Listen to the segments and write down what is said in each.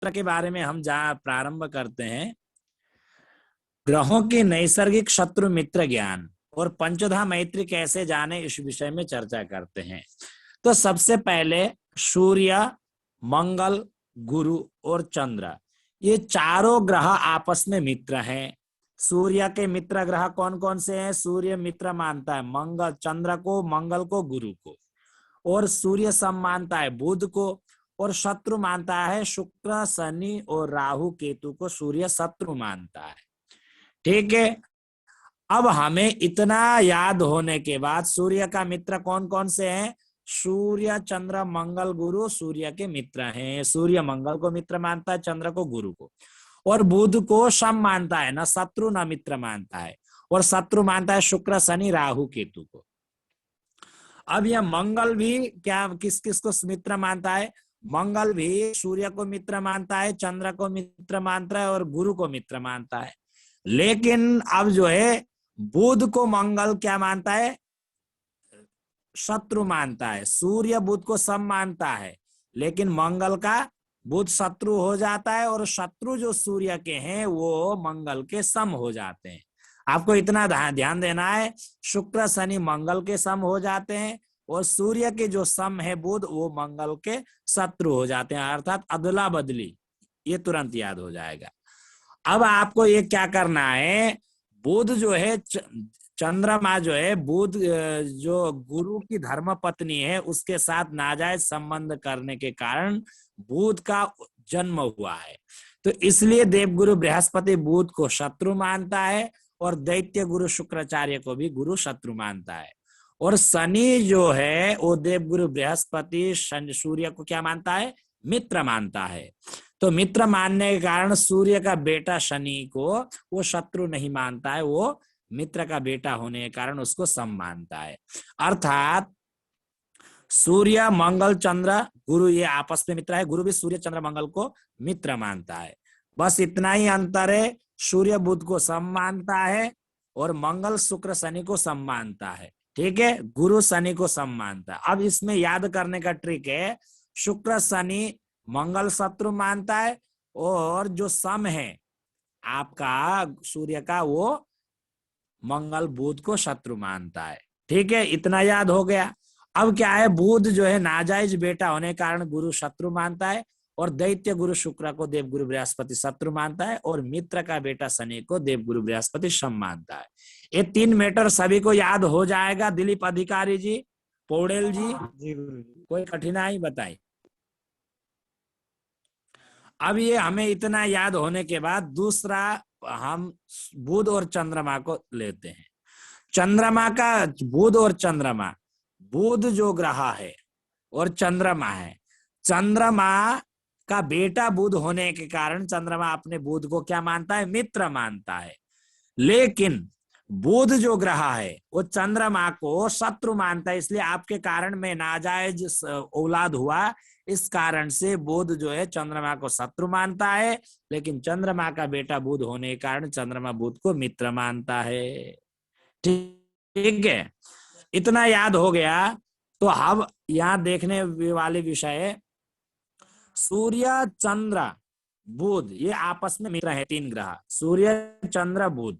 मित्र के बारे में हम जहाँ प्रारंभ करते हैं, ग्रहों की नैसर्गिक शत्रु मित्र ज्ञान और पंचधा मैत्री कैसे जाने, इस विषय में चर्चा करते हैं। तो सबसे पहले सूर्य, मंगल, गुरु और चंद्र, ये चारों ग्रह आपस में मित्र हैं। सूर्य के मित्र ग्रह कौन कौन से हैं? सूर्य मित्र मानता है मंगल, चंद्र को, मंगल को, गुरु को, और सूर्य सम मानता है बुध को, और शत्रु मानता है शुक्र, शनि और राहु केतु को सूर्य शत्रु मानता है। ठीक है, अब हमें इतना याद होने के बाद सूर्य का मित्र कौन कौन से हैं? सूर्य, चंद्र, मंगल, गुरु सूर्य के मित्र हैं। सूर्य मंगल को मित्र मानता है, चंद्र को, गुरु को, और बुध को सम मानता है, न शत्रु न मित्र मानता है, और शत्रु मानता है शुक्र, शनि, राहु, केतु को। अब यह मंगल भी क्या किस किस को मित्र मानता है? मंगल भी सूर्य को मित्र मानता है, चंद्र को मित्र मानता है और गुरु को मित्र मानता है। लेकिन अब जो है बुध को मंगल क्या मानता है? शत्रु मानता है। सूर्य बुध को सम मानता है, लेकिन मंगल का बुध शत्रु हो जाता है, और शत्रु जो सूर्य के हैं वो मंगल के सम हो जाते हैं। आपको इतना ध्यान देना है, शुक्र, शनि मंगल के सम हो जाते हैं, और सूर्य के जो सम है बुध, वो मंगल के शत्रु हो जाते हैं, अर्थात अदला बदली। ये तुरंत याद हो जाएगा। अब आपको ये क्या करना है, बुध जो है, चंद्रमा जो है, बुध जो गुरु की धर्म पत्नी है, उसके साथ नाजायज संबंध करने के कारण बुध का जन्म हुआ है। तो इसलिए देवगुरु बृहस्पति बुध को शत्रु मानता है, और दैत्य गुरु शुक्राचार्य को भी गुरु शत्रु मानता है। और शनि जो है वो देवगुरु बृहस्पति सूर्य को क्या मानता है? मित्र मानता है। तो मित्र मानने के कारण सूर्य का बेटा शनि को वो शत्रु नहीं मानता है, वो मित्र का बेटा होने के कारण उसको सम मानता है। अर्थात सूर्य, मंगल, चंद्र, गुरु ये आपस में मित्र है। गुरु भी सूर्य, चंद्र, मंगल को मित्र मानता है। बस इतना ही अंतर है, सूर्य बुध को सम मानता है और मंगल शुक्र शनि को सम मानता है। ठीक है, गुरु शनि को सम मानता है। अब इसमें याद करने का ट्रिक है, शुक्र शनि मंगल शत्रु मानता है, और जो सम है आपका सूर्य का, वो मंगल बुध को शत्रु मानता है। ठीक है, इतना याद हो गया। अब क्या है, बुध जो है नाजायज बेटा होने के कारण गुरु शत्रु मानता है, और दैत्य गुरु शुक्र को देवगुरु बृहस्पति शत्रु मानता है, और मित्र का बेटा शनि को देवगुरु बृहस्पति सम मानता है। ये 3 मैटर सभी को याद हो जाएगा। दिलीप अधिकारी जी, पौड़ेल जी, कोई कठिनाई बताई? अब ये हमें इतना याद होने के बाद दूसरा हम बुध और चंद्रमा को लेते हैं। चंद्रमा का, बुध और चंद्रमा, बुध जो ग्रह है और चंद्रमा है, चंद्रमा का बेटा बुध होने के कारण चंद्रमा अपने बुध को क्या मानता है? मित्र मानता है। लेकिन बुध जो ग्रह है वो चंद्रमा को शत्रु मानता है, इसलिए आपके कारण में नाजायज औलाद हुआ, इस कारण से बुध जो है चंद्रमा को शत्रु मानता है, लेकिन चंद्रमा का बेटा बुध होने के कारण चंद्रमा बुध को मित्र मानता है। ठीक है, इतना याद हो गया। तो अब यहाँ देखने वाले विषय है, सूर्य, चंद्र, बुध ये आपस में मित्र है, 3 ग्रह, सूर्य, चंद्र, बुध।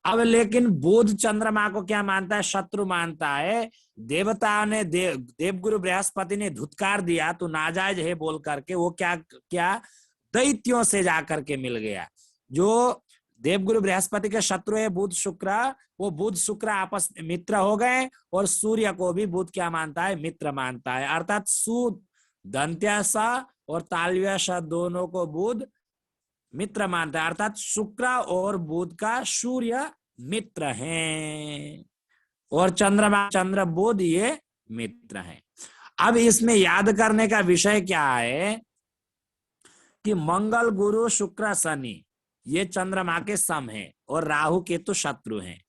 अब लेकिन बुध चंद्रमा को क्या मानता है? शत्रु मानता है। देवता ने देवगुरु बृहस्पति ने धुतकार दिया, तो नाजायज है बोल करके वो क्या दैत्यों से जाकर के मिल गया। जो देवगुरु बृहस्पति के शत्रु है बुध शुक्र, वो बुध शुक्र आपस में मित्र हो गए, और सूर्य को भी बुध क्या मानता है? मित्र मानता है। अर्थात सु दंत्यास और तालव्यास दोनों को बुध मित्र मानता है, अर्थात शुक्र और बुध का सूर्य मित्र हैं, और चंद्रमा, चंद्र, बुध ये मित्र हैं। अब इसमें याद करने का विषय क्या है कि मंगल, गुरु, शुक्र, शनि ये चंद्रमा के सम है, और राहु केतु शत्रु हैं।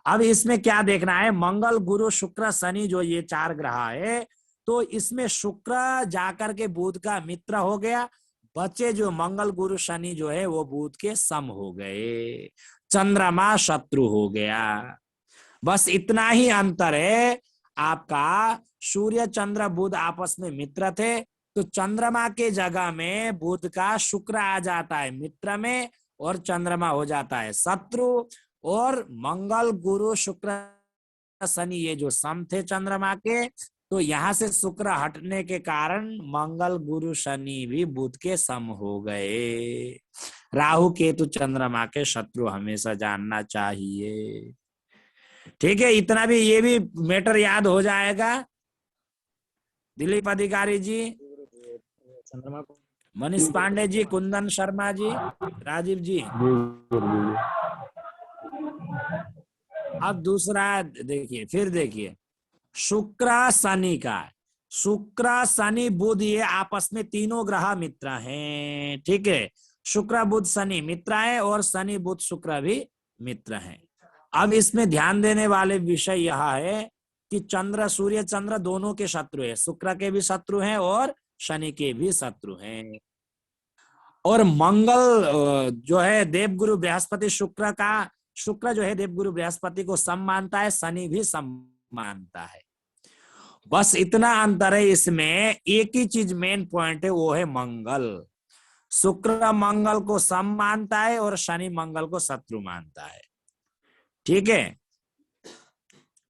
अब इसमें क्या देखना है, मंगल, गुरु, शुक्र, शनि जो ये 4 ग्रह है, तो इसमें शुक्र जाकर के बुध का मित्र हो गया, बचे जो मंगल, गुरु, शनि जो है वो बुध के सम हो गए, चंद्रमा शत्रु हो गया। बस इतना ही अंतर है। आपका सूर्य, चंद्र, बुध आपस में मित्र थे, तो चंद्रमा के जगह में बुध का शुक्र आ जाता है मित्र में, और चंद्रमा हो जाता है शत्रु। और मंगल गुरु शुक्र शनि ये जो सम थे चंद्रमा के, तो यहां से शुक्र हटने के कारण मंगल गुरु शनि भी बुध के सम हो गए। राहु केतु चंद्रमा के शत्रु हमेशा जानना चाहिए। ठीक है, इतना भी ये भी मैटर याद हो जाएगा। दिलीप अधिकारी जी, चंद्रमा को मनीष पांडे जी, कुंदन शर्मा जी, राजीव जी। अब दूसरा देखिए, फिर देखिए शुक्र शनि का, शुक्र शनि बुध ये आपस में तीनों ग्रह मित्र हैं। ठीक है, शुक्र बुध शनि मित्र है और शनि बुध शुक्र भी मित्र हैं। अब इसमें ध्यान देने वाले विषय यह है कि चंद्र सूर्य चंद्र दोनों के शत्रु है, शुक्र के भी शत्रु हैं और शनि के भी शत्रु हैं। और मंगल जो है देवगुरु बृहस्पति शुक्र का, शुक्र जो है देवगुरु बृहस्पति को सम मानता है, शनि भी सम मानता है। बस इतना अंतर है इसमें, एक ही चीज मेन पॉइंट है, वो है मंगल। शुक्र मंगल को सम मानता है और शनि मंगल को शत्रु मानता है। ठीक है,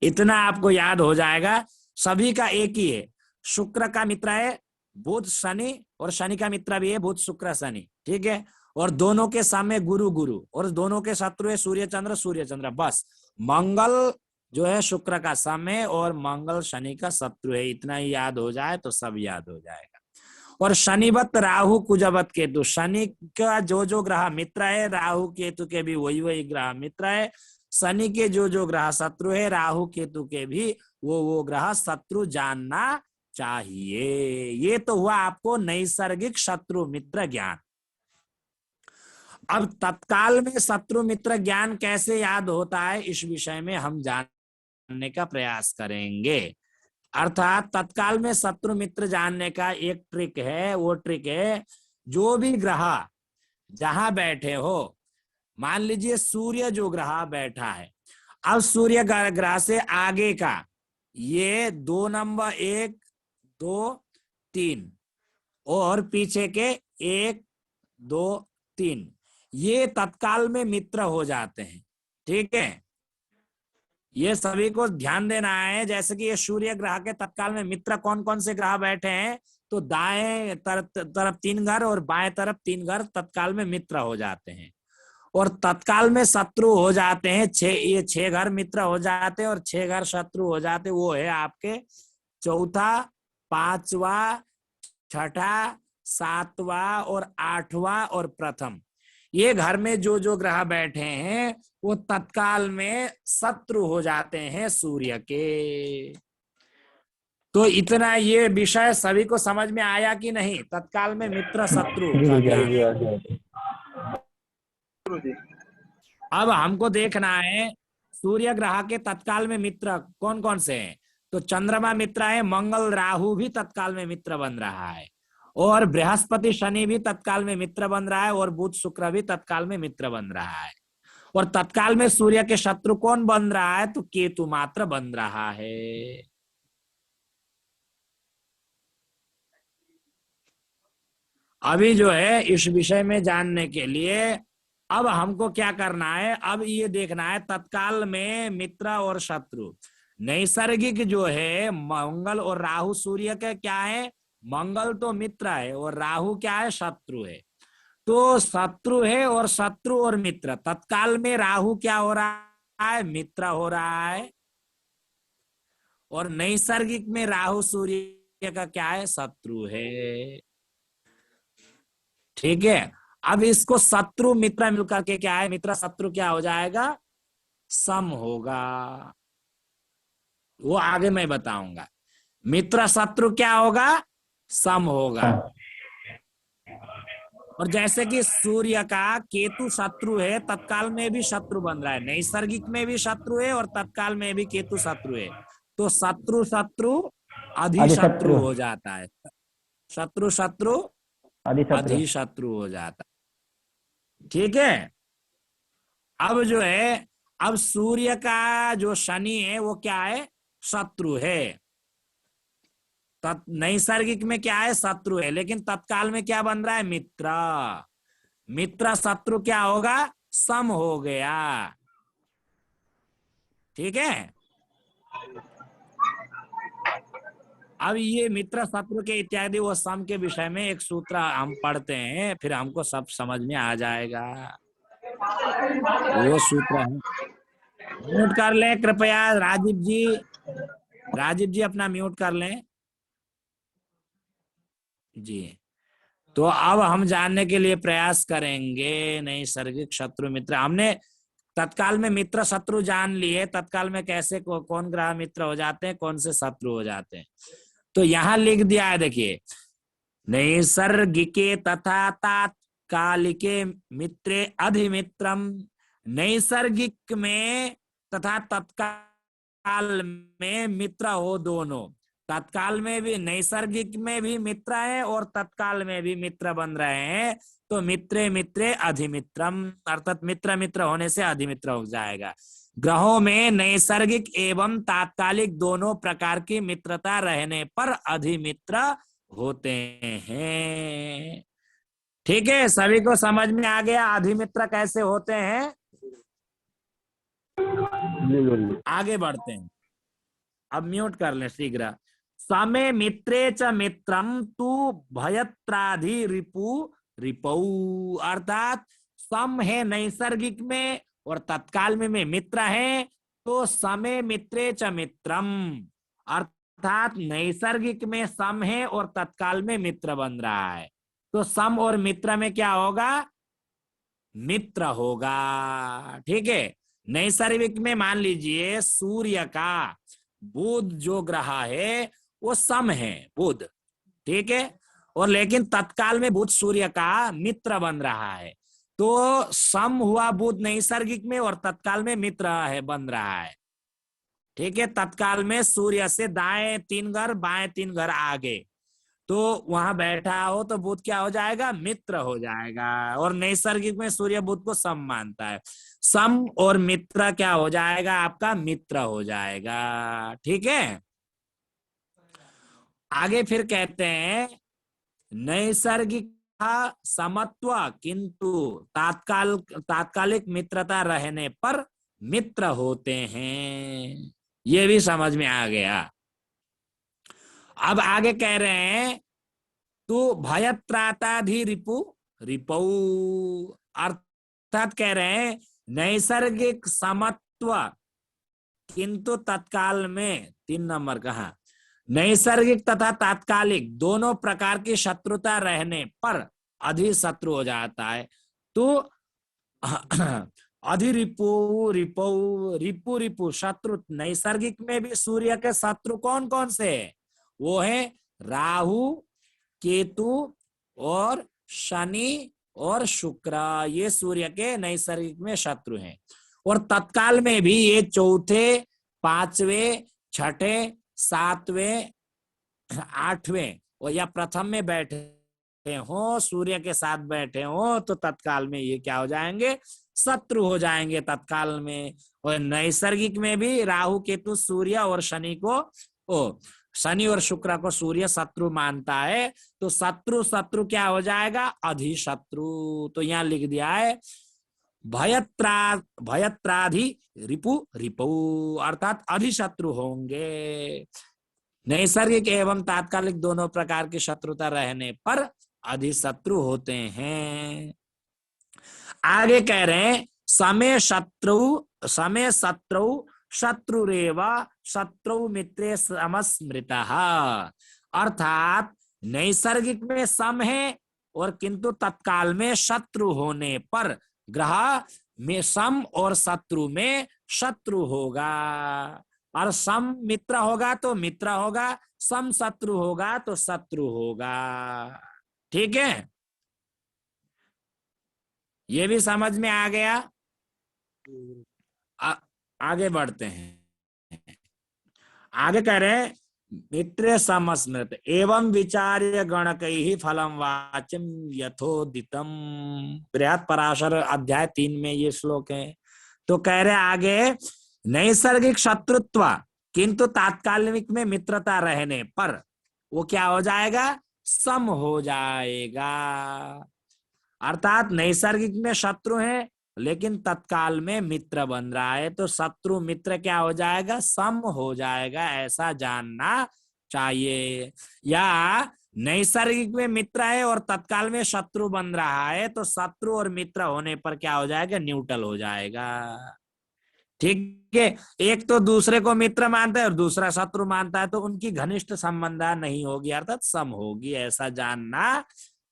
इतना आपको याद हो जाएगा। सभी का एक ही है, शुक्र का मित्र है बुध शनि, और शनि का मित्र भी है बुध शुक्र शनि। ठीक है, और दोनों के सामने गुरु गुरु, और दोनों के शत्रु है सूर्य चंद्र। बस मंगल जो है शुक्र का सम है और मंगल शनि का शत्रु है। इतना ही याद हो जाए तो सब याद हो जाएगा। और शनिवत राहु कुजवत केतु, शनि का जो ग्रह मित्र है राहु केतु के भी वही ग्रह मित्र है। शनि के जो ग्रह शत्रु है राहु केतु के भी वो ग्रह शत्रु जानना चाहिए। ये तो हुआ आपको नैसर्गिक शत्रु मित्र ज्ञान। अब तत्काल में शत्रु मित्र ज्ञान कैसे याद होता है, इस विषय में हम जानने का प्रयास करेंगे। अर्थात तत्काल में शत्रु मित्र जानने का एक ट्रिक है, वो ट्रिक है जो भी ग्रह जहां बैठे हो, मान लीजिए सूर्य जो ग्रह बैठा है, अब सूर्य ग्रह से आगे का ये 2 नंबर 1 2 3 और पीछे के 1 2 3 ये तत्काल में मित्र हो जाते हैं। ठीक है, ये सभी को ध्यान देना है। जैसे कि ये सूर्य ग्रह के तत्काल में मित्र कौन कौन से ग्रह बैठे हैं, तो दाएं तरफ 3 घर और बाएं तरफ 3 घर तत्काल में मित्र हो जाते हैं। और तत्काल में शत्रु हो जाते हैं 6, ये 6 घर मित्र हो जाते हैं और 6 घर शत्रु हो जाते हैं। वो है आपके चौथा, पांचवा, छठा, सातवां और आठवां और प्रथम। ये घर में जो ग्रह बैठे हैं वो तत्काल में शत्रु हो जाते हैं सूर्य के। तो इतना ये विषय सभी को समझ में आया कि नहीं, तत्काल में मित्र शत्रु का ज्ञान। अब हमको देखना है सूर्य ग्रह के तत्काल में मित्र कौन कौन से हैं। तो चंद्रमा मित्र है, मंगल राहु भी तत्काल में मित्र बन रहा है, और बृहस्पति शनि भी तत्काल में मित्र बन रहा है, और बुध शुक्र भी तत्काल में मित्र बन रहा है। और तत्काल में सूर्य के शत्रु कौन बन रहा है, तो केतु मात्र बन रहा है। अभी जो है इस विषय में जानने के लिए अब हमको क्या करना है, अब ये देखना है तत्काल में मित्र और शत्रु। नैसर्गिक जो है मंगल और राहु सूर्य के क्या है, मंगल तो मित्र है और राहु क्या है, शत्रु है। तो शत्रु है और शत्रु और मित्र, तत्काल में राहु क्या हो रहा है, मित्र हो रहा है, और नैसर्गिक में राहु सूर्य का क्या है, शत्रु है। ठीक है, अब इसको शत्रु मित्र मिलकर के क्या है, मित्र शत्रु क्या हो जाएगा, सम होगा। वो आगे मैं बताऊंगा। मित्र शत्रु क्या होगा, सम होगा। और जैसे कि सूर्य का केतु शत्रु है, तत्काल में भी शत्रु बन रहा है, नैसर्गिक में भी शत्रु है और तत्काल में भी केतु शत्रु है। तो शत्रु शत्रु अधिशत्रु हो जाता है, शत्रु शत्रु अधिशत्रु हो जाता है। ठीक है, अब जो है, अब सूर्य का जो शनि है वो क्या है, शत्रु है। नैसर्गिक में क्या है, शत्रु है, लेकिन तत्काल में क्या बन रहा है, मित्र। मित्र शत्रु क्या होगा, सम हो गया। ठीक है। अब ये मित्र शत्रु के इत्यादि वो सम के विषय में एक सूत्र हम पढ़ते हैं, फिर हमको सब समझ में आ जाएगा। वो सूत्र है, म्यूट कर लें कृपया राजीव जी। राजीव जी अपना म्यूट कर लें जी। तो अब हम जानने के लिए प्रयास करेंगे नैसर्गिक शत्रु मित्र। हमने तत्काल में मित्र शत्रु जान लिए, तत्काल में कैसे कौन ग्रह मित्र हो जाते हैं, कौन से शत्रु हो जाते हैं। तो यहां लिख दिया है, देखिए, नैसर्गिके तथा तात्कालिके मित्रे अधिमित्रम। नैसर्गिक में तथा तत्काल में मित्र हो दोनों। तत्काल में भी, नैसर्गिक में भी मित्र है और तत्काल में भी मित्र बन रहे हैं, तो मित्रे मित्रे अधिमित्रम, अर्थात मित्र मित्र होने से अधिमित्र हो जाएगा। ग्रहों में नैसर्गिक एवं तात्कालिक दोनों प्रकार की मित्रता रहने पर अधिमित्र होते हैं। ठीक है, सभी को समझ में आ गया अधिमित्र कैसे होते हैं। आगे बढ़ते हैं, अब म्यूट कर लें शीघ्र। समे मित्रे च मित्रम तु भयत्राधि रिपु रिपऊ, अर्थात सम है नैसर्गिक में और तत्काल में मित्र है, तो समे मित्रे च मित्रम, अर्थात नैसर्गिक में सम है और तत्काल में मित्र बन रहा है, तो सम और मित्र में क्या होगा, मित्र होगा। ठीक है। नैसर्गिक में मान लीजिए सूर्य का, बुध जो ग्रह है वो सम है, बुध। ठीक है। और लेकिन तत्काल में बुध सूर्य का मित्र बन रहा है, तो सम हुआ बुध नैसर्गिक में और तत्काल में मित्र है, बन रहा है। ठीक है। तत्काल में सूर्य से दाएं 3 घर बाएं 3 घर आगे, तो वहां बैठा हो तो बुध क्या हो जाएगा, मित्र हो जाएगा। और नैसर्गिक में सूर्य बुध को सम मानता है, सम और मित्र क्या हो जाएगा, आपका मित्र हो जाएगा। ठीक है। आगे फिर कहते हैं नैसर्गिक समत्व किंतु तात्कालिक मित्रता रहने पर मित्र होते हैं। ये भी समझ में आ गया। अब आगे कह रहे हैं तो भयत्राताधि रिपु रिपऊ, अर्थात कह रहे हैं नैसर्गिक समत्व किंतु तत्काल में 3 नंबर कहा, नैसर्गिक तथा तात्कालिक दोनों प्रकार की शत्रुता रहने पर अधि शत्रु हो जाता है। तो अधि रिपु रिपु रिपु रिपु शत्रु, नैसर्गिक में भी सूर्य के शत्रु कौन कौन से है, वो है राहु केतु और शनि और शुक्र, ये सूर्य के नैसर्गिक में शत्रु हैं। और तत्काल में भी ये चौथे, पांचवें, छठे, सातवें, आठवें और या प्रथम में बैठे हो, सूर्य के साथ बैठे हो, तो तत्काल में ये क्या हो जाएंगे, शत्रु हो जाएंगे तत्काल में। और नैसर्गिक में भी राहु केतु सूर्य और शनि को शनि और शुक्र को सूर्य शत्रु मानता है, तो शत्रु शत्रु क्या हो जाएगा, अधिशत्रु। तो यहां लिख दिया है भयत्राधि रिपु रिपु, अर्थात अधिशत्रु होंगे। नैसर्गिक एवं तात्कालिक दोनों प्रकार की शत्रुता रहने पर अधिशत्रु होते हैं। आगे कह रहे हैं समय शत्रु शत्रुरेव शत्रु मित्रे समस्मृतः, अर्थात नैसर्गिक में सम है और किंतु तत्काल में शत्रु होने पर ग्रह में सम और शत्रु में शत्रु होगा, और सम मित्र होगा तो मित्र होगा, सम शत्रु होगा तो शत्रु होगा। ठीक है, ये भी समझ में आ गया। आगे बढ़ते हैं। आगे कह रहे हैं मित्र समस्मृत एवं विचार्य गणकैः फलम वाच्यम यथोदितम, बृहत् पराशर अध्याय 3 में ये श्लोक है। तो कह रहे आगे नैसर्गिक शत्रुत्व किंतु तात्कालिक में मित्रता रहने पर वो क्या हो जाएगा, सम हो जाएगा। अर्थात नैसर्गिक में शत्रु है लेकिन तत्काल में मित्र बन रहा है, तो शत्रु मित्र क्या हो जाएगा, सम हो जाएगा, ऐसा जानना चाहिए। या नैसर्गिक में मित्र है और तत्काल में शत्रु बन रहा है, तो शत्रु और मित्र होने पर क्या हो जाएगा, न्यूट्रल हो जाएगा। ठीक है, एक तो दूसरे को मित्र मानता है और दूसरा शत्रु मानता है, तो उनकी घनिष्ठ संबंधा नहीं होगी, अर्थात सम होगी, ऐसा जानना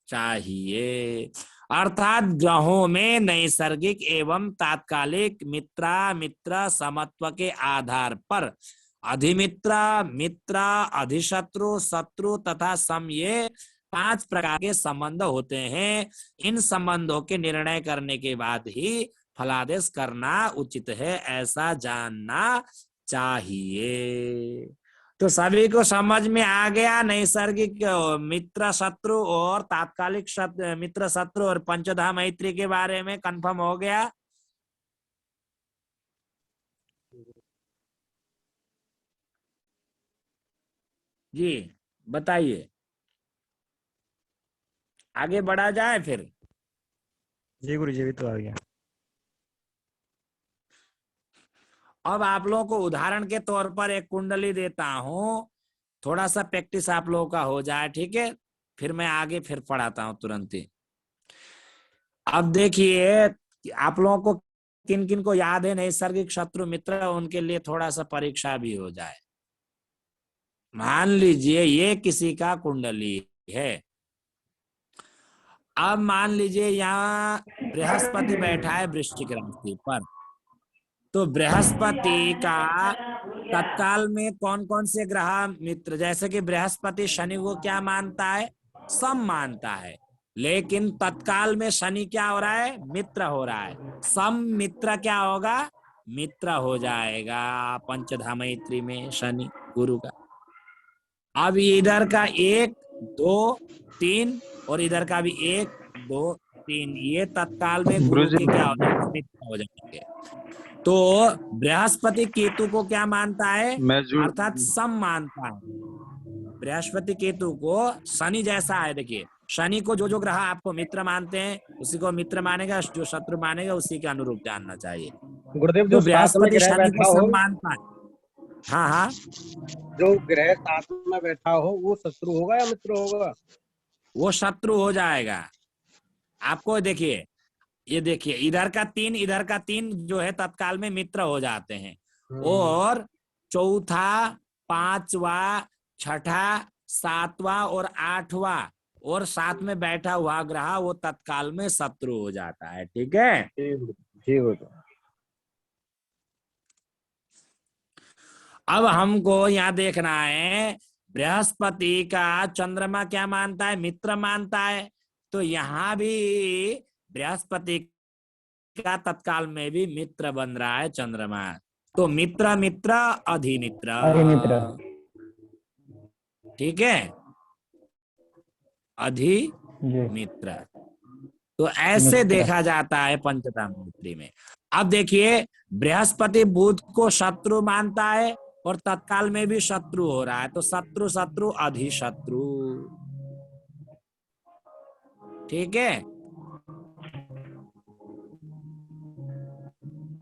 चाहिए। अर्थात ग्रहों में नैसर्गिक एवं तात्कालिक मित्रा मित्र समत्व के आधार पर अधिमित्र, मित्र, अधिशत्रु, शत्रु तथा सम, ये 5 प्रकार के संबंध होते हैं। इन संबंधों के निर्णय करने के बाद ही फलादेश करना उचित है, ऐसा जानना चाहिए। तो सभी को समझ में आ गया, नैसर्गिक मित्र शत्रु और तात्कालिक मित्र शत्रु और पंचधा मैत्री के बारे में कंफर्म हो गया। जी बताइए, आगे बढ़ा जाए फिर। जी गुरु जी, भी तो आ गया। अब आप लोगों को उदाहरण के तौर पर एक कुंडली देता हूं, थोड़ा सा प्रैक्टिस आप लोगों का हो जाए, ठीक है, फिर मैं आगे फिर पढ़ाता हूं तुरंत ही। अब देखिए, आप लोगों को किन किन को याद है नैसर्गिक शत्रु मित्र, उनके लिए थोड़ा सा परीक्षा भी हो जाए। मान लीजिए ये किसी का कुंडली है। अब मान लीजिए यहाँ बृहस्पति बैठा है वृश्चिक राशि पर, तो बृहस्पति का तत्काल में कौन कौन से ग्रह मित्र, जैसे कि बृहस्पति शनि को क्या मानता है, सम मानता है, लेकिन तत्काल में शनि क्या हो रहा है, मित्र हो रहा है। सम मित्र क्या होगा, मित्र हो जाएगा पंचधा मैत्री में शनि गुरु का। अब इधर का 1 2 3 और इधर का भी 1 2 3, ये तत्काल में गुरु गुरु जी के क्या हो जाएंगे, मित्र हो जाएंगे। तो बृहस्पति केतु को क्या मानता है, मैं जुड़ अर्थात सम मानता है। बृहस्पति केतु को शनि जैसा है, देखिए शनि को जो जो ग्रह आपको मित्र मानते हैं उसी को मित्र मानेगा, जो शत्रु मानेगा उसी के अनुरूप जानना चाहिए। गुरुदेव, तो जो साथ में बृहस्पति ग्रह शनि को बैठा हो, सम मानता है। हाँ हाँ, जो ग्रह साथ में बैठा हो वो शत्रु होगा या मित्र होगा? वो शत्रु हो जाएगा। आपको देखिए, ये देखिए इधर का 3 इधर का 3 जो है तत्काल में मित्र हो जाते हैं, और चौथा, पांचवा, छठा, सातवां और आठवां और साथ में बैठा हुआ ग्रह वो तत्काल में शत्रु हो जाता है। ठीक है, जी गुरु। अब हमको यहाँ देखना है बृहस्पति का चंद्रमा क्या मानता है, मित्र मानता है, तो यहाँ भी बृहस्पति का तत्काल में भी मित्र बन रहा है चंद्रमा। तो मित्र मित्र अधिमित्र, अधिमित्र। ठीक है, जी। अधिमित्र। तो ऐसे मित्र। देखा जाता है पंचधा मैत्री में। अब देखिए, बृहस्पति बुध को शत्रु मानता है और तत्काल में भी शत्रु हो रहा है, तो शत्रु शत्रु अधिशत्रु। ठीक है,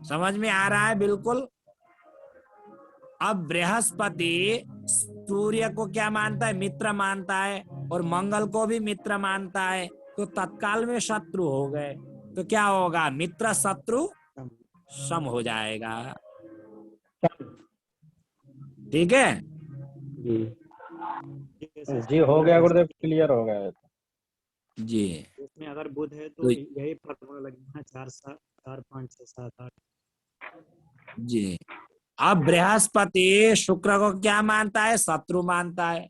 समझ में आ रहा है बिल्कुल। अब बृहस्पति सूर्य को क्या मानता है, मित्र मानता है, और मंगल को भी मित्र मानता है, तो तत्काल में शत्रु हो गए, तो क्या होगा, मित्र शत्रु सम हो जाएगा। ठीक है, जी हो गया गुरुदेव, क्लियर हो गया। जी। इसमें अगर बुध है तो तो यही फॉर्मूला लगना है, 4 7 4 5 6 7 8। जी, अब बृहस्पति शुक्र को क्या मानता है, शत्रु मानता है,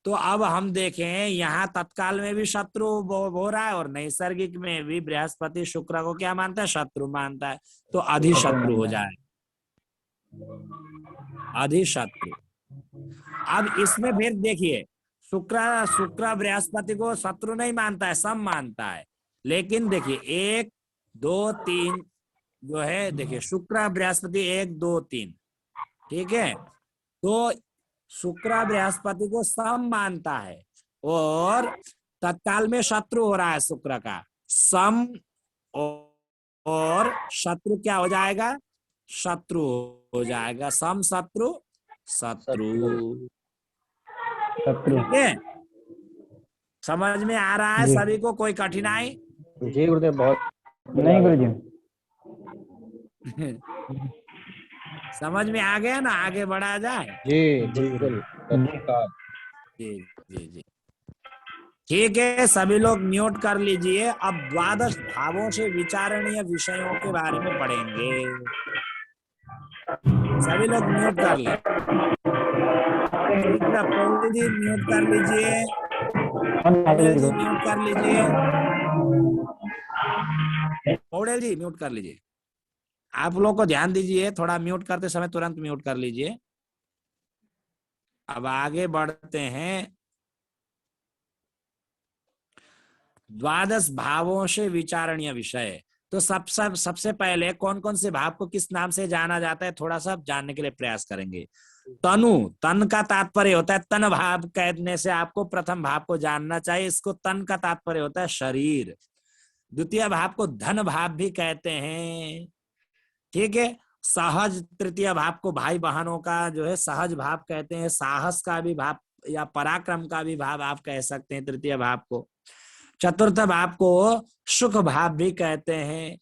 तो अब हम देखें यहाँ तत्काल में भी शत्रु हो रहा है और नैसर्गिक में भी बृहस्पति शुक्र को क्या मानता है, शत्रु मानता है, तो अधिशत्रु हो जाए, अधिशत्रु। अब इसमें फिर देखिए, शुक्र शुक्र बृहस्पति को शत्रु नहीं मानता है, सम मानता है, लेकिन देखिए 1 2 3 जो है, देखिए शुक्र बृहस्पति 1 2 3, ठीक है, तो शुक्र बृहस्पति को सम मानता है और तत्काल में शत्रु हो रहा है शुक्र का। सम और शत्रु क्या हो जाएगा? शत्रु हो जाएगा। सम शत्रु शत्रु। ठीक है, समझ में आ रहा है जी। सभी को? कोई कठिनाई? जी गुरुदेव, बहुत नहीं गुरुजी। समझ में आ गया ना? आगे बढ़ा जाए। जी बिल्कुल। नमस्कार। जी जी जी, ठीक है, सभी लोग म्यूट कर लीजिए। अब द्वादश भावों से विचारणीय विषयों के बारे में पढ़ेंगे। सभी लोग म्यूट कर ले। ठीक है, पौड़ेल जी म्यूट कर लीजिए। पौड़ेल जी म्यूट कर लीजिए। पौड़ेल जी म्यूट कर लीजिए। आप लोग को ध्यान दीजिए, थोड़ा म्यूट करते समय तुरंत म्यूट कर लीजिए। अब आगे बढ़ते हैं। द्वादश भावों से विचारणीय विषय। तो सबसे पहले कौन कौन से भाव को किस नाम से जाना जाता है, थोड़ा सा जानने के लिए प्रयास करेंगे। तनु, तन का तात्पर्य होता है तन भाव कहने से आपको प्रथम भाव को जानना चाहिए। इसको तन का तात्पर्य होता है शरीर। द्वितीय भाव को धन भाव भी कहते हैं। ठीक है, सहज तृतीय भाव को भाई बहनों का जो है सहज भाव कहते हैं। साहस का भी भाव या पराक्रम का भी भाव आप कह सकते हैं तृतीय भाव को। चतुर्थ भाव को सुख भाव भी कहते हैं।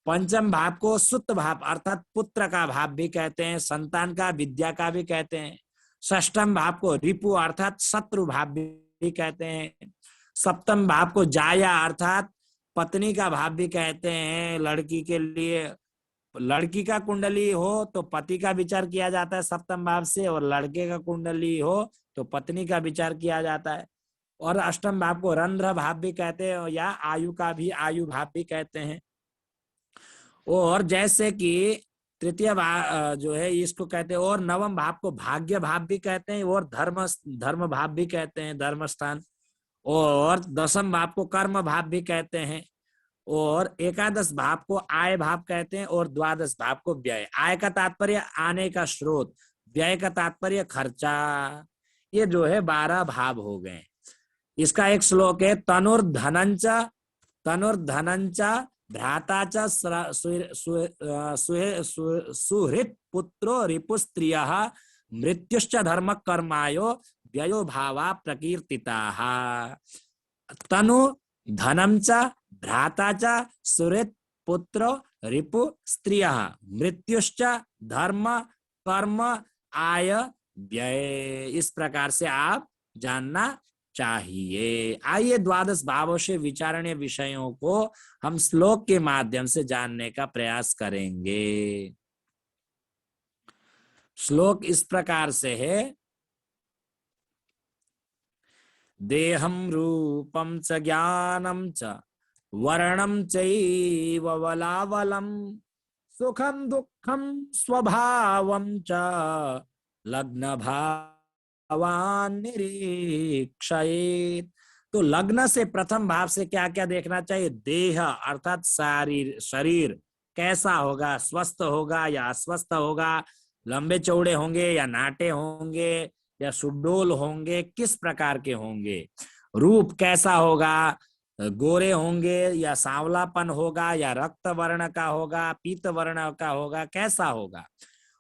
पंचम भाव को सुत भाव अर्थात पुत्र का भाव भी कहते हैं। संतान का, विद्या का भी कहते हैं। षष्ठम भाव को रिपु अर्थात शत्रु भाव भी कहते हैं। सप्तम भाव को जाया अर्थात पत्नी का भाव भी कहते हैं। लड़की के लिए, लड़की का कुंडली हो तो पति का विचार किया जाता है सप्तम भाव से, और लड़के का कुंडली हो तो पत्नी का विचार किया जाता है। और अष्टम भाव को रंध्र भाव भी कहते हैं या आयु का भी आयु भाव भी कहते हैं। और जैसे कि तृतीय भाव जो है इसको कहते हैं। और नवम भाव को भाग्य भाव भी कहते हैं और धर्म भाव भी कहते हैं, धर्म स्थान। और दसम भाव को कर्म भाव भी कहते हैं। और एकादश भाव को आय भाव कहते हैं और द्वादश भाव को व्यय। आय का तात्पर्य आने का स्रोत, व्यय का तात्पर्य खर्चा। ये जो है 12 भाव हो गए। इसका एक श्लोक है, तनुर्धनंच भ्राता च सुहृत् पुत्रो रिपुस्त्रियः मृत्युश्च धर्म कर्मायो व्ययो भावा प्रकीर्तिताः। तनु धनम च भ्राता च सुहृत् पुत्रो रिपु स्त्रियः मृत्युश्च धर्म कर्म आय व्यय। इस प्रकार से आप जानना चाहिए। आइए द्वादश भावों से विचारणीय विषयों को हम श्लोक के माध्यम से जानने का प्रयास करेंगे। श्लोक इस प्रकार से है, देहम रूपम च ज्ञानम च वर्णम चैव बलाबलम सुखम दुखम स्वभावम च लग्न भावान निरीक्षयेत्। तो लग्न से प्रथम भाव से क्या क्या देखना चाहिए? देह अर्थात शरीर कैसा होगा, स्वस्थ होगा या अस्वस्थ होगा, लंबे चौड़े होंगे या नाटे होंगे या सुडोल होंगे, किस प्रकार के होंगे। रूप कैसा होगा, गोरे होंगे या सांवलापन होगा या रक्त वर्ण का होगा, पीत वर्ण का होगा, कैसा होगा।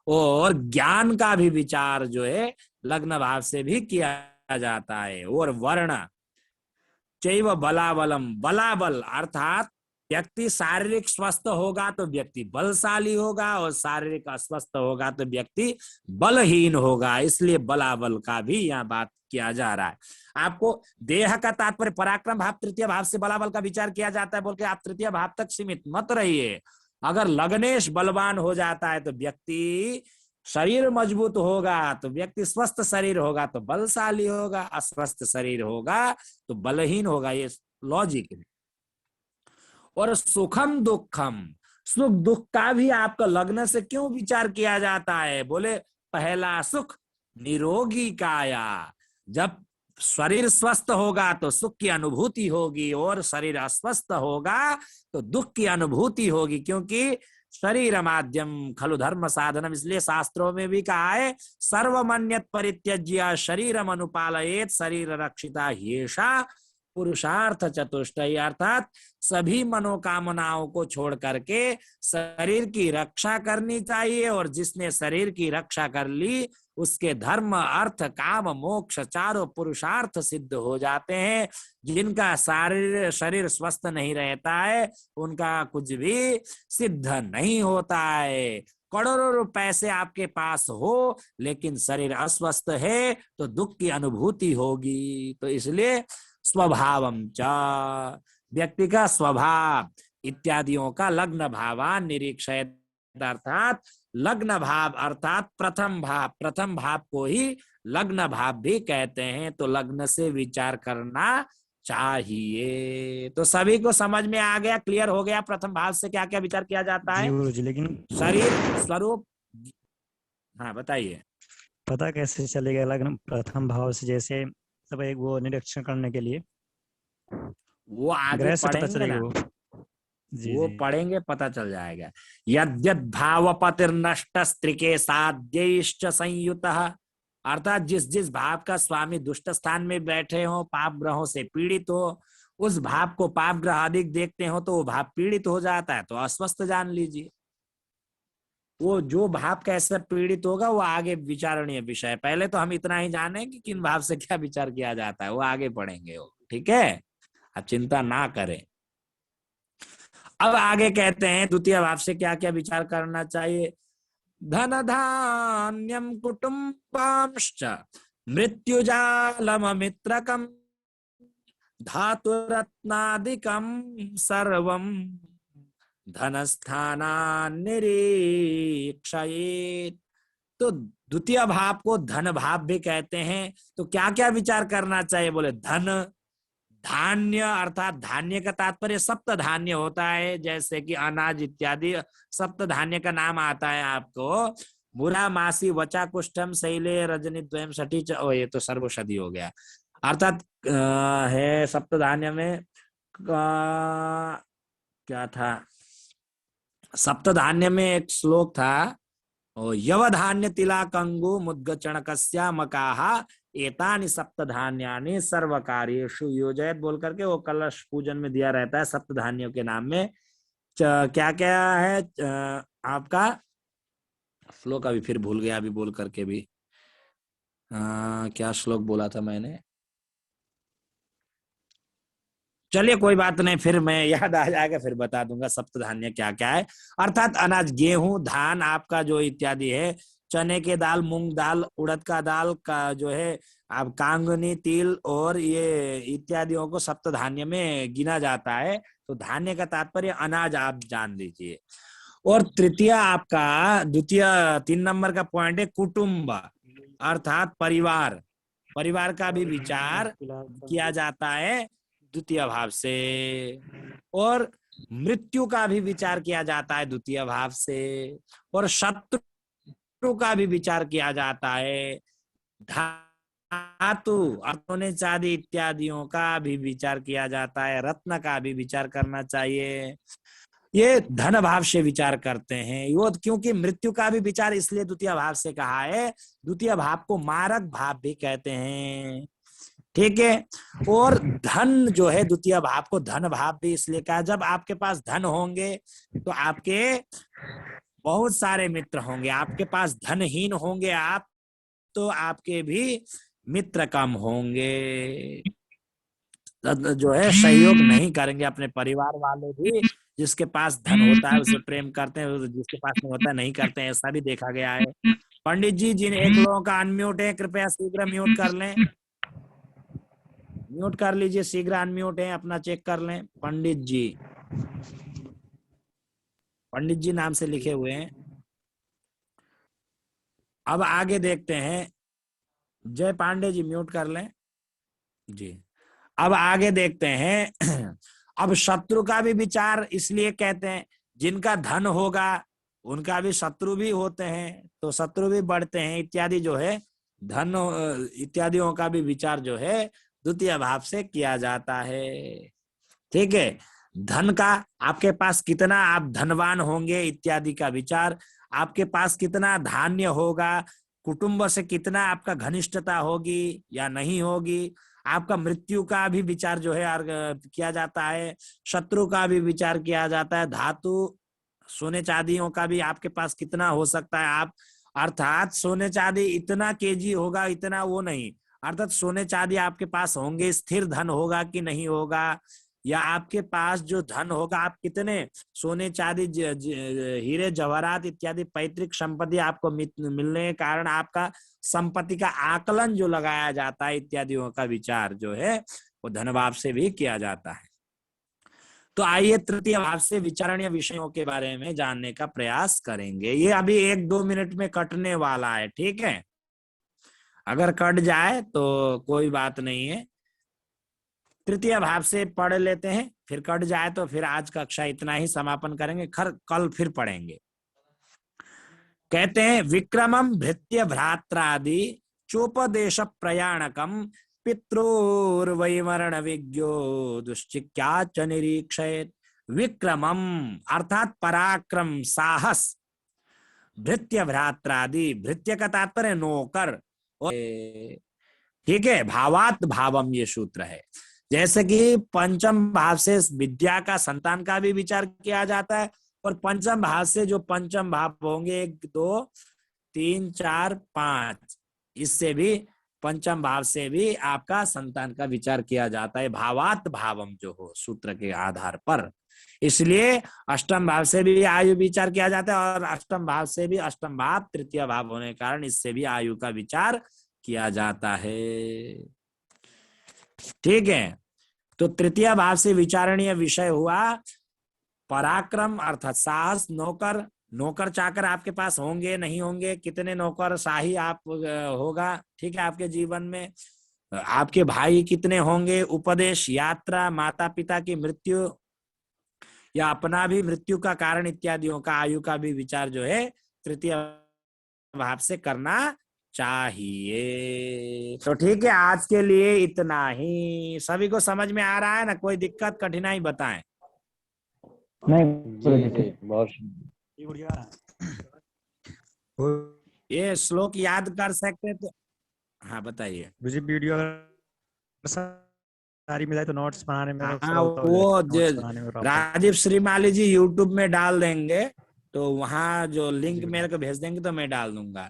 और ज्ञान का भी विचार जो है लग्न भाव से भी किया जाता है। और वर्ण चैव बलाबलम, बलाबल अर्थात व्यक्ति शारीरिक स्वस्थ होगा तो व्यक्ति बलशाली होगा और शारीरिक अस्वस्थ होगा तो व्यक्ति बलहीन होगा। इसलिए बलाबल का भी यहाँ बात किया जा रहा है। आपको देह का तात्पर्य पराक्रम भाव तृतीय भाव से बलाबल का विचार किया जाता है बोल के आप तृतीय भाव तक सीमित मत रहिए। अगर लग्नेश बलवान हो जाता है तो व्यक्ति, शरीर मजबूत होगा तो व्यक्ति स्वस्थ शरीर होगा तो बलशाली होगा, अस्वस्थ शरीर होगा तो बलहीन होगा। ये लॉजिक है। और सुखम दुखम, सुख दुख का भी आपका लग्न से क्यों विचार किया जाता है? बोले पहला सुख निरोगी काया, जब शरीर स्वस्थ होगा तो सुख की अनुभूति होगी और शरीर अस्वस्थ होगा तो दुख की अनुभूति होगी, क्योंकि शरीर माध्यम खलु धर्म साधनम, इसलिए शास्त्रों में भी कहा है सर्वमन्यत परित्यज्य शरीरम अनुपालयेत शरीर रक्षिता ह्येषा पुरुषार्थ चतुष्टय, अर्थात सभी मनोकामनाओं को छोड़ करके शरीर की रक्षा करनी चाहिए, और जिसने शरीर की रक्षा कर ली उसके धर्म अर्थ काम मोक्ष चारों पुरुषार्थ सिद्ध हो जाते हैं। जिनका शरीर स्वस्थ नहीं रहता है उनका कुछ भी सिद्ध नहीं होता है। करोड़ों पैसे आपके पास हो लेकिन शरीर अस्वस्थ है तो दुख की अनुभूति होगी। तो इसलिए स्वभावम च, व्यक्ति का स्वभाव इत्यादियों का लग्न भावान निरीक्षयत, अर्थात लग्न भाव अर्थात प्रथम भाव, प्रथम भाव को ही लग्न भाव भी कहते हैं। तो लग्न से विचार करना चाहिए। तो सभी को समझ में आ गया, क्लियर हो गया प्रथम भाव से क्या क्या विचार किया जाता जी है? गुरुजी, लेकिन शरीर स्वरूप, हाँ बताइए। पता कैसे चलेगा लग्न प्रथम भाव से? जैसे सब एक वो निरीक्षण करने के लिए वो आगे ग्रह से पता पढ़ेंगे चलेगा ना, वो। जी वो जी। पढ़ेंगे पता चल जाएगा। यद्यद भावपतिर्नष्ट स्त्रीके साध्यैश्च संयुतः, अर्थात जिस जिस भाव का स्वामी दुष्ट स्थान में बैठे हो, पाप ग्रहों से पीड़ित हो, उस भाव को पाप ग्रह अधिक देखते हो तो वो भाव पीड़ित हो जाता है, तो अस्वस्थ जान लीजिए। वो जो भाव कैसे पीड़ित होगा वो आगे विचारणीय विषय है। पहले तो हम इतना ही जाने कि किन भाव से क्या विचार किया जाता है, वो आगे पढ़ेंगे वो, ठीक है, आप चिंता ना करें। अब आगे कहते हैं द्वितीय भाव से क्या क्या विचार करना चाहिए। धन धान्यम कुटुम्बांश्च मृत्युजालम मित्रकम धातुरत्नादिकम सर्वम धनस्थानान् निरीक्षयेत्। तो द्वितीय भाव को धन भाव भी कहते हैं। तो क्या क्या विचार करना चाहिए? बोले धन, धान्य अर्थात धान्य का तात्पर्य सप्त धान्य होता है, जैसे कि अनाज इत्यादि सप्त धान्य का नाम आता है आपको। बुरा मासी वचा कुष्ठम शैले रजनी द्वयम सठी, ये तो सर्वषधि हो गया। अर्थात है सप्त धान्य में क्या था, सप्त धान्य में एक श्लोक था, यवधान्य तिला कंगु मुद्ग चणकस्या मकाहा एतानि सप्त धान्यानि सर्वकार्येषु योजयत, बोल करके वो कलश पूजन में दिया रहता है सप्त धान्यों के नाम में। क्या क्या है आपका श्लोक, अभी फिर भूल गया, अभी बोल करके भी क्या श्लोक बोला था मैंने, चलिए कोई बात नहीं, फिर मैं याद आ जाएगा फिर बता दूंगा सप्त धान्य क्या क्या है। अर्थात अनाज, गेहूं, धान आपका जो इत्यादि है, चने के दाल, मूंग दाल, उड़द का दाल का जो है आप कांगनी, तिल और ये इत्यादियों को सप्त धान्य में गिना जाता है। तो धान्य का तात्पर्य अनाज आप जान लीजिए। और तृतीय आपका द्वितीय 3 नंबर का पॉइंट है कुटुंब, अर्थात परिवार, परिवार का भी विचार किया जाता है द्वितीय भाव से। और मृत्यु का भी विचार किया जाता है द्वितीय भाव से। और शत्रु का भी विचार किया जाता है। धातु अर्थों चांदी इत्यादियों का भी विचार किया जाता है। रत्न का भी विचार करना चाहिए। ये धन भाव से विचार करते हैं यो, क्योंकि मृत्यु का भी विचार इसलिए द्वितीय भाव से कहा है। द्वितीय भाव को मारक भाव भी कहते हैं, ठीक है। और धन जो है द्वितीय भाव को धन भाव भी इसलिए कहा, जब आपके पास धन होंगे तो आपके बहुत सारे मित्र होंगे, आपके पास धनहीन होंगे आप तो आपके भी मित्र कम होंगे, जो है सहयोग नहीं करेंगे। अपने परिवार वाले भी जिसके पास धन होता है उसे प्रेम करते हैं, जिसके पास नहीं होता नहीं करते हैं, ऐसा भी देखा गया है। पंडित जी, जिन एक लोगों का अनम्यूट है कृपया शीघ्र म्यूट कर लें, म्यूट कर लीजिए, शीघ्र अनम्यूट है, अपना चेक कर लें। पंडित जी, पंडित जी नाम से लिखे हुए हैं। अब आगे देखते हैं, जय पांडे जी म्यूट कर लें जी। अब आगे देखते हैं, अब शत्रु का भी विचार इसलिए कहते हैं, जिनका धन होगा उनका भी शत्रु भी होते हैं, तो शत्रु भी बढ़ते हैं इत्यादि, जो है धन इत्यादियों का भी विचार जो है द्वितीय भाव से किया जाता है, ठीक है। धन का, आपके पास कितना आप धनवान होंगे इत्यादि का विचार, आपके पास कितना धान्य होगा, कुटुंब से कितना आपका घनिष्ठता होगी या नहीं होगी, आपका मृत्यु का भी विचार जो है किया जाता है, शत्रु का भी विचार किया जाता है, धातु सोने चांदियों का भी आपके पास कितना हो सकता है आप, अर्थात सोने चांदी इतना केजी होगा इतना वो नहीं, अर्थात सोने चांदी आपके पास होंगे, स्थिर धन होगा कि नहीं होगा, या आपके पास जो धन होगा आप कितने सोने चांदी हीरे जवाहरात इत्यादि पैतृक संपत्ति आपको मिलने के कारण आपका संपत्ति का आकलन जो लगाया जाता है इत्यादियों का विचार जो है वो धन भाव से भी किया जाता है। तो आइए तृतीय भाव से विचारणीय विषयों के बारे में जानने का प्रयास करेंगे। ये अभी 1-2 मिनट में कटने वाला है, ठीक है, अगर कट जाए तो कोई बात नहीं है, तृतीय भाव से पढ़ लेते हैं, फिर कट जाए तो फिर आज कक्षा इतना ही समापन करेंगे, कल फिर पढ़ेंगे। कहते हैं विक्रमम भृत्य भ्रात्रादि चोपदेश प्रयाणकम पित्रोर्वैमरण विज्ञो दुश्चिक्या च निरीक्षेत। विक्रमम अर्थात पराक्रम, साहस, भृत्य भ्रात्रादि, भृत्य का तात्पर्य नौकर, ठीक है, भावात भावम ये सूत्र है। जैसे कि पंचम भाव से विद्या का, संतान का भी विचार किया जाता है, और पंचम भाव से जो पंचम भाव होंगे 1 2 3 4 5, इससे भी पंचम भाव से भी आपका संतान का विचार किया जाता है, भावात भावम जो हो सूत्र के आधार पर। इसलिए अष्टम भाव से भी आयु विचार किया जाता है, और अष्टम भाव से भी, अष्टम भाव तृतीय भाव होने के कारण इससे भी आयु का विचार किया जाता है, ठीक है। तो तृतीय भाव से विचारणीय विषय हुआ पराक्रम अर्थात साहस, नौकर, नौकर चाकर आपके पास होंगे नहीं होंगे, कितने नौकर शाही आप होगा, ठीक है, आपके जीवन में आपके भाई कितने होंगे, उपदेश, यात्रा, माता पिता की मृत्यु या अपना भी मृत्यु का कारण इत्यादियों का आयु का भी विचार जो है तृतीय भाव से करना चाहिए। तो ठीक है, आज के लिए इतना ही। सभी को समझ में आ रहा है ना? कोई दिक्कत कठिनाई बताएं। नहीं, बहुत ये श्लोक याद कर सकते तो हाँ बताइए। मुझे वीडियो सारी मिला तो नोट्स बनाने में हाँ, वो राजीव श्रीमाली जी यूट्यूब में डाल देंगे, तो वहां जो लिंक मेरे को भेज देंगे तो मैं डाल दूंगा।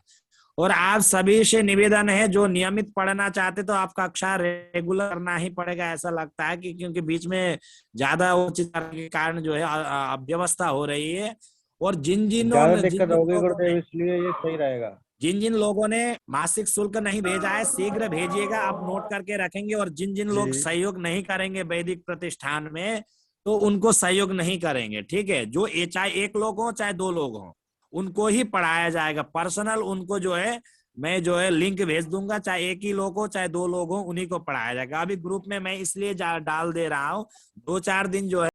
और आप सभी से निवेदन है, जो नियमित पढ़ना चाहते तो आप कक्षा रेगुलर करना ही पड़ेगा, ऐसा लगता है कि क्योंकि बीच में ज्यादा वो चीज के कारण जो है अव्यवस्था हो रही है। और जिन दिक्कत होगी गुरुदेव, इसलिए ये सही रहेगा। जिन लोगों ने मासिक शुल्क नहीं भेजा है शीघ्र भेजिएगा, आप नोट करके रखेंगे। और जिन लोग सहयोग नहीं करेंगे वैदिक प्रतिष्ठान में तो उनको सहयोग नहीं करेंगे, ठीक है। जो चाहे 1 लोग हो चाहे 2 लोग हो, उनको ही पढ़ाया जाएगा पर्सनल, उनको जो है मैं जो है लिंक भेज दूंगा, चाहे 1 ही लोग हो चाहे 2 लोग हो, उन्हीं को पढ़ाया जाएगा। अभी ग्रुप में मैं इसलिए डाल दे रहा हूँ, 2-4 दिन जो है